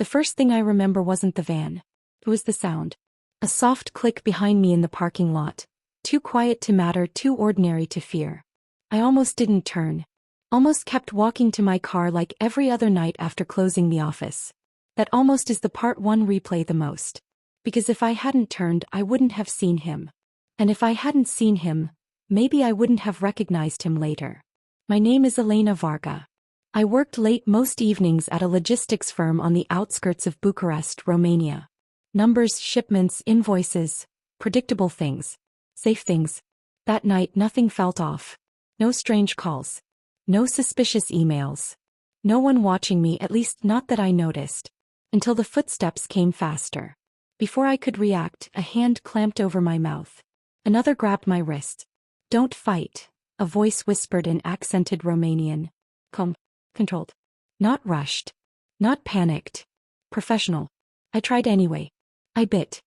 The first thing I remember wasn't the van. It was the sound. A soft click behind me in the parking lot. Too quiet to matter, too ordinary to fear. I almost didn't turn. Almost kept walking to my car like every other night after closing the office. That almost is the part one replay the most. Because if I hadn't turned, I wouldn't have seen him. And if I hadn't seen him, maybe I wouldn't have recognized him later. My name is Elena Varga. I worked late most evenings at a logistics firm on the outskirts of Bucharest, Romania. Numbers, shipments, invoices, predictable things. Safe things. That night nothing felt off. No strange calls. No suspicious emails. No one watching me, at least not that I noticed. Until the footsteps came faster. Before I could react, a hand clamped over my mouth. Another grabbed my wrist. "Don't fight," a voice whispered in accented Romanian. Calm. Controlled. Not rushed. Not panicked. Professional. I tried anyway. I bit.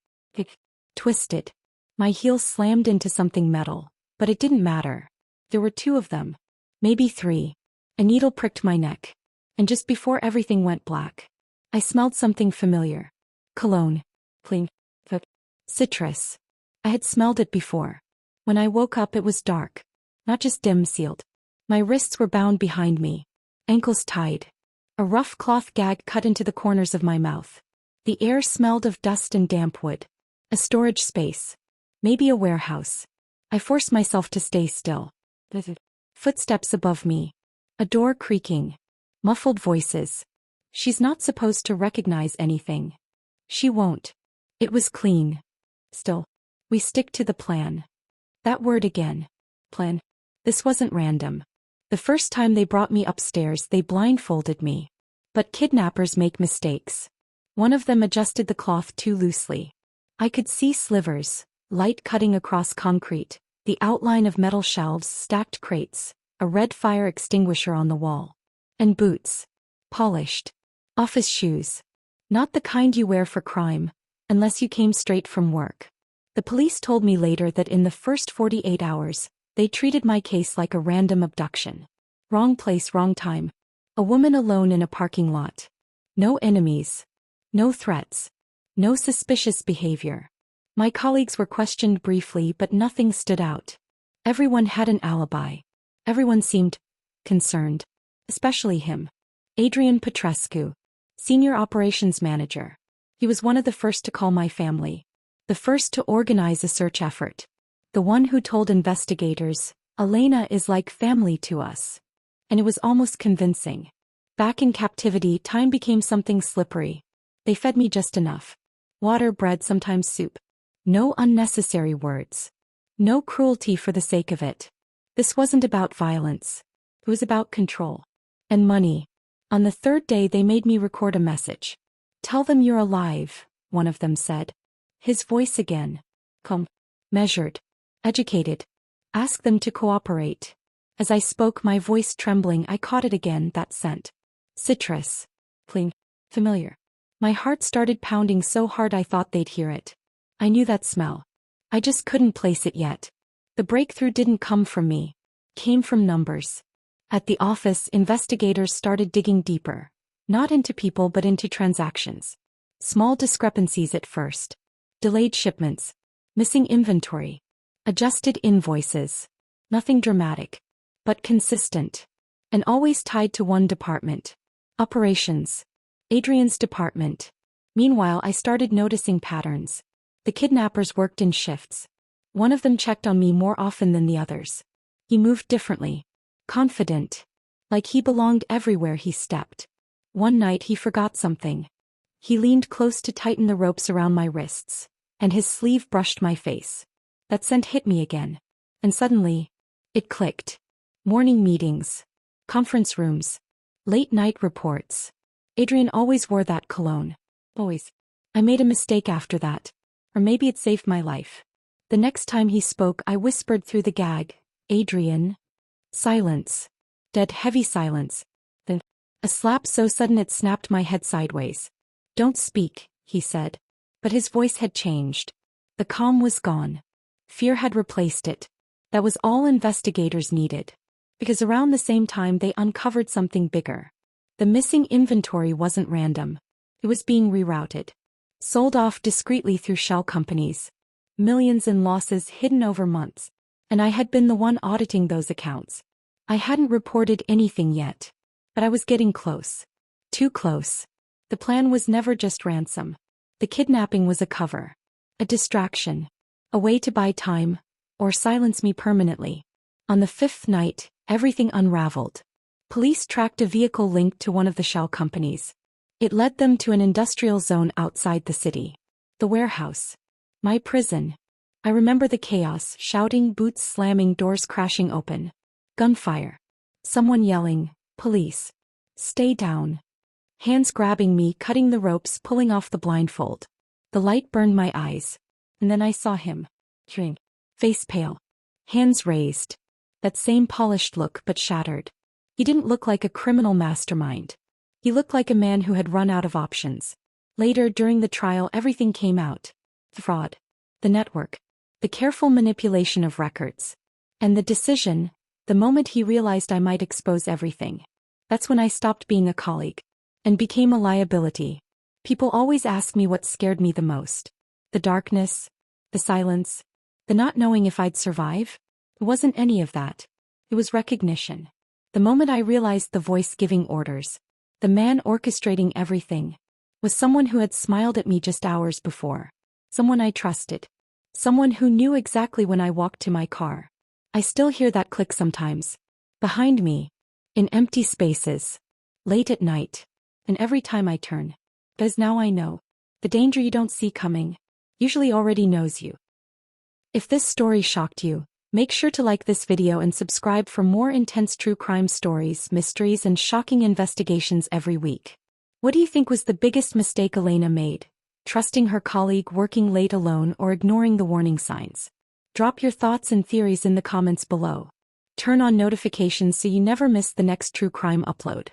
Twisted. My heel slammed into something metal, but it didn't matter. There were two of them. Maybe three. A needle pricked my neck. And just before everything went black, I smelled something familiar. Cologne. Clean. Citrus. I had smelled it before. When I woke up it was dark. Not just dim-sealed. My wrists were bound behind me. Ankles tied. A rough cloth gag cut into the corners of my mouth. The air smelled of dust and damp wood. A storage space. Maybe a warehouse. I forced myself to stay still. Footsteps above me. A door creaking. Muffled voices. She's not supposed to recognize anything. She won't. It was clean. Still. We stick to the plan. That word again. Plan. This wasn't random. The first time they brought me upstairs they blindfolded me. But kidnappers make mistakes. One of them adjusted the cloth too loosely. I could see slivers, light cutting across concrete, the outline of metal shelves, stacked crates, a red fire extinguisher on the wall. And boots. Polished. Office shoes. Not the kind you wear for crime, unless you came straight from work. The police told me later that in the first 48 hours, they treated my case like a random abduction. Wrong place, wrong time. A woman alone in a parking lot. No enemies. No threats. No suspicious behavior. My colleagues were questioned briefly, but nothing stood out. Everyone had an alibi. Everyone seemed concerned. Especially him. Adrian Petrescu. Senior operations manager. He was one of the first to call my family. The first to organize a search effort. The one who told investigators, "Elena is like family to us." And it was almost convincing. Back in captivity, time became something slippery. They fed me just enough. Water, bread, sometimes soup. No unnecessary words. No cruelty for the sake of it. This wasn't about violence. It was about control. And money. On the third day they made me record a message. "Tell them you're alive," one of them said. His voice again. Calm. Measured. Educated. Ask them to cooperate. As I spoke, my voice trembling, I caught it again, that scent. Citrus. Clean. Familiar. My heart started pounding so hard I thought they'd hear it. I knew that smell. I just couldn't place it yet. The breakthrough didn't come from me. Came from numbers. At the office, investigators started digging deeper. Not into people but into transactions. Small discrepancies at first. Delayed shipments. Missing inventory. Adjusted invoices. Nothing dramatic. But consistent. And always tied to one department. Operations. Adrian's department. Meanwhile, I started noticing patterns. The kidnappers worked in shifts. One of them checked on me more often than the others. He moved differently. Confident. Like he belonged everywhere he stepped. One night he forgot something. He leaned close to tighten the ropes around my wrists, and his sleeve brushed my face. That scent hit me again. And suddenly, it clicked. Morning meetings. Conference rooms. Late night reports. Adrian always wore that cologne. Always. I made a mistake after that. Or maybe it saved my life. The next time he spoke, I whispered through the gag, "Adrian." Silence. Dead heavy silence. Then, a slap so sudden it snapped my head sideways. "Don't speak," he said. But his voice had changed. The calm was gone. Fear had replaced it. That was all investigators needed. Because around the same time they uncovered something bigger. The missing inventory wasn't random. It was being rerouted. Sold off discreetly through shell companies. Millions in losses hidden over months. And I had been the one auditing those accounts. I hadn't reported anything yet. But I was getting close. Too close. The plan was never just ransom. The kidnapping was a cover. A distraction. A way to buy time, or silence me permanently. On the fifth night, everything unraveled. Police tracked a vehicle linked to one of the shell companies. It led them to an industrial zone outside the city. The warehouse. My prison. I remember the chaos, shouting, boots slamming, doors crashing open. Gunfire. Someone yelling, "Police. Stay down." Hands grabbing me, cutting the ropes, pulling off the blindfold. The light burned my eyes. And then I saw him. Shrink. Face pale. Hands raised. That same polished look, but shattered. He didn't look like a criminal mastermind. He looked like a man who had run out of options. Later, during the trial, everything came out. The fraud. The network. The careful manipulation of records. And the decision, the moment he realized I might expose everything. That's when I stopped being a colleague. And became a liability. People always ask me what scared me the most. The darkness. The silence. The not knowing if I'd survive. It wasn't any of that. It was recognition. The moment I realized the voice giving orders, the man orchestrating everything, was someone who had smiled at me just hours before. Someone I trusted. Someone who knew exactly when I walked to my car. I still hear that click sometimes. Behind me. In empty spaces. Late at night. And every time I turn. Because now I know. The danger you don't see coming. Usually already knows you. If this story shocked you, make sure to like this video and subscribe for more intense true crime stories, mysteries, and shocking investigations every week. What do you think was the biggest mistake Elena made? Trusting her colleague, working late alone, or ignoring the warning signs? Drop your thoughts and theories in the comments below. Turn on notifications so you never miss the next true crime upload.